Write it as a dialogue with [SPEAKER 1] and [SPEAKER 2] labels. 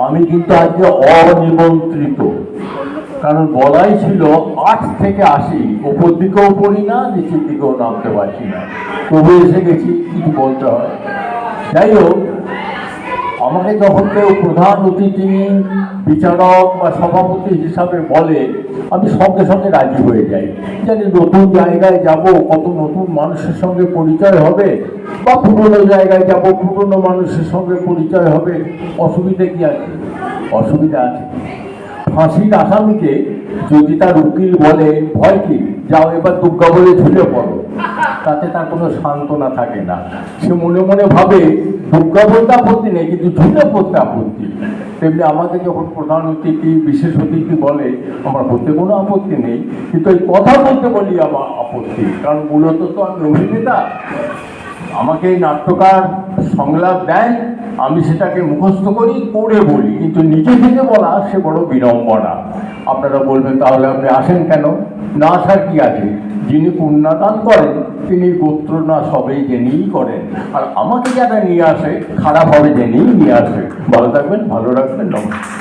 [SPEAKER 1] আমি কিন্তু আজকে অনিমন্ত্রিত, কারণ বলাই ছিল 8 থেকে 80, ওপর দিকেও পড়ি না, নিচের দিকেও নামতে পারছি না, তবু এসে গেছি, কিছু বলতে হয়। যাই হোক, আমাকে যখন কেউ প্রধান অতিথি, বিচারক বা সভাপতি হিসাবে বলে, আমি সঙ্গে সঙ্গে রাজি হয়ে যাই। জানি নতুন জায়গায় যাব, কত নতুন মানুষের সঙ্গে পরিচয় হবে, বা পুরনো জায়গায় যাব, পুরনো মানুষের সঙ্গে পরিচয় হবে, অসুবিধা কি আছে? অসুবিধা আছে। ফাঁসির আসামিকে যদি তার উকিল বলে ভয় কি, যাও এবার দুর্গা বলে ঝুলে পড়ো, তাতে তার কোনো সান্ত্বনা থাকে না। সে মনে মনে ভাবে দুর্গা বলতে আপত্তি নেই, কিন্তু ঝুলে পড়তে আপত্তি। তেমনি আমাকে যখন প্রধান অতিথি, বিশেষ অতিথি বলে, আমার বলতে কোনো আপত্তি নেই, কিন্তু এই কথা বলতে বলি আমার আপত্তি, কারণ মূলত তো আমি অভিনেতা। আমাকে এই নাট্যকার সংলাপ দেয়, আমি সেটাকে মুখস্থ করি, করে বলি, কিন্তু নিজে থেকে বলা সে বড় বিড়ম্বনা। আপনারা বলবেন তাহলে আপনি আসেন কেন? না আসার কি আছে? যিনি পুণ্যদান করেন তিনি গোত্র না সবেই জেনেই করেন, আর আমাকে যারা নিয়ে আসে খারাপ হবে জেনেই নিয়ে আসে। ভালো থাকবেন, ভালো রাখবেন, নমস্কার।